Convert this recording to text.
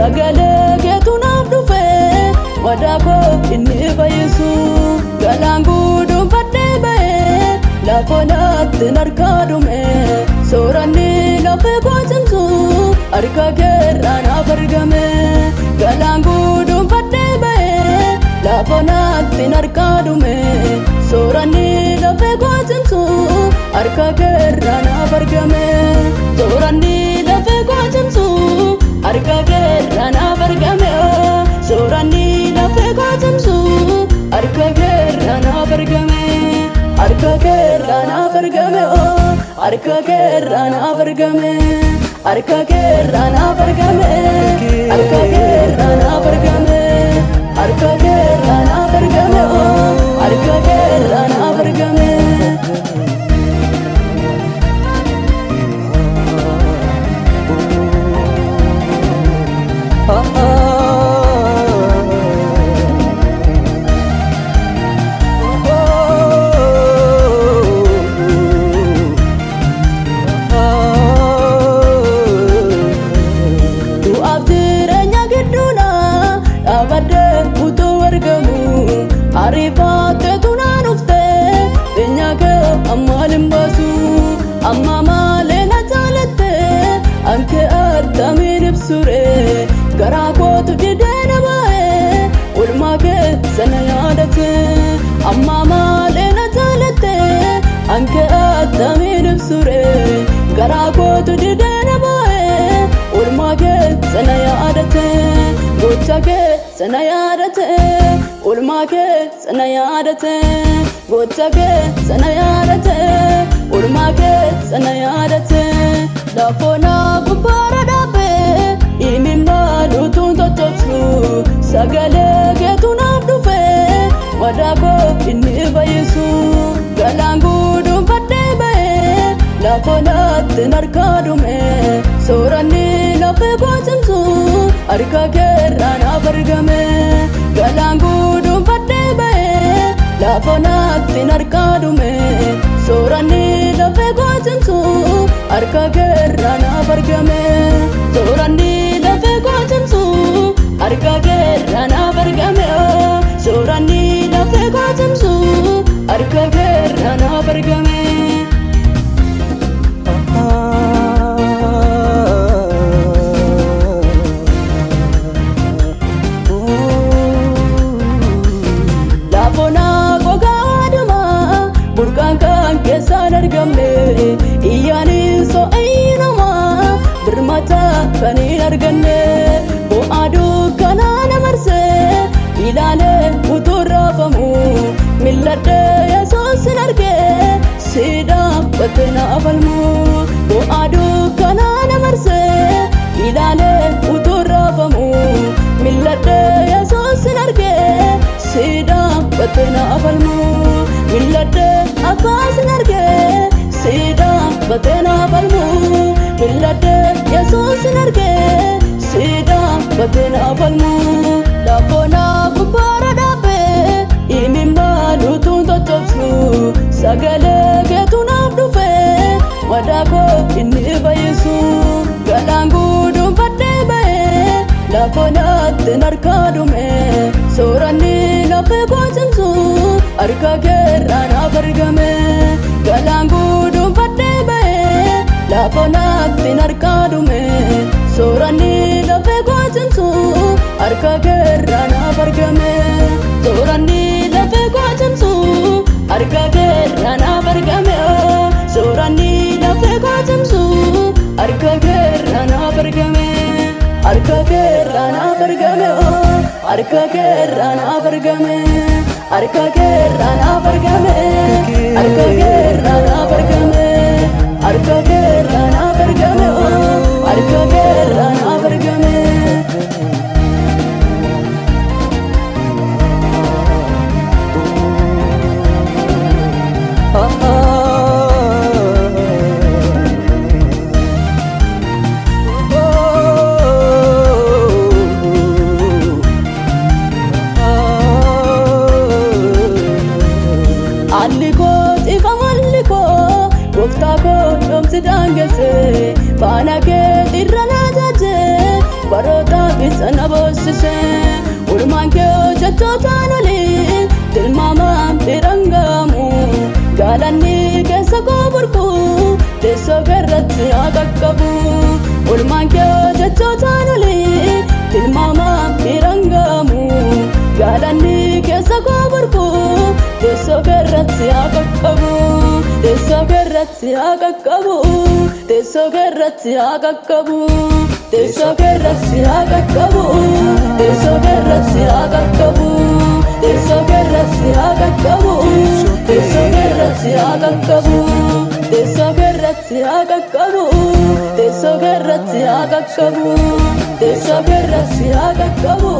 sagale keetunaaf dhufe wadaako inni bayisu galangu dubbadde bae lafonaatti narkaadume soorani lafe goochimsu arka keerrana bargame galangu dubbadde bae lafonaatti narkaadume soorani lafe goochimsu arka keerrana bargame soorani lafe goochimsu arka keerrana bargame soorani lafe goochimsu arka keerrana bargame arka keerrana bargame arka keerrana bargame arka keerrana bargame arka keerrana bargame arka keerrana bargame arka keerrana bargame amma malena jalate anke atamin sure garakot didena bae ulmake sanayadate amma malena jalate anke atamin sure garakot didena bae ulmake sanayadate gochake sanayadate ulmake sanayadate gochake sanayadate ulmake sanayadate lafona kubara dabe imimba dutun totsu sagale keetunaaf dhufe wadaako inni bayisu galangu dubbadde bae lafonaatti narkaadume soorani lafe goochimsu arka keerrana bargame galangu dubbadde bae lafonaatti narkaadume soorani lafe goochimsu arka keerrana bargame soorani lafe goochimsu arka keerrana bargame soorani lafe goochimsu arka keerrana bargame burkan kesan argamne iyani so aynama birmata kani arganne bo adu kanana marse ilale uturafamu millade yasos narge sida batna balmu bo adu kanana marse ilale uturafamu millade yasos narge sida batna balmu millade abbas narge sida batena balmu millade yasos narge sida batena balmu lafona kubara dabe imimba dutun totsu sagale keetunaaf dhufe wadaako inni bayisu galangu dubbadde bae lafonaatti narkaadume soorani lafe goochimsu arka keerrana bargame galangu dubbadde bae lafonaatti narkaadume soorani lafe goochimsu arka keerrana bargame soorani lafe goochimsu arka keerrana bargame soorani lafe goochimsu arka keerrana bargame arka keerrana bargame arka keerrana bargame arka keerrana bargame arka keerrana bargame arka keerrana bargame arka keerrana bargame sana boossise Ulmaan kee hojjettootaan olii tilmaamaan birangamu Gaalanni keessa koo burqu teessoo keerratti haa qaqqabu Ulmaan kee hojjettootaan olii tilmaamaan birangamu Gaalanni keessa koo burqu teessoo keerratti haa qaqqabu Teessoo keerratti haa qaqqabu Teessoo keerratti haa qaqqabu Teessoo keerratti haa qaqqabu Teessoo keerratti haa qaqqabu Teessoo keerratti haa qaqqabu Teessoo keerratti haa qaqqabu Teessoo keerratti haa qaqqabu Teessoo keerratti haa qaqqabu Teessoo keerratti haa qaqqabu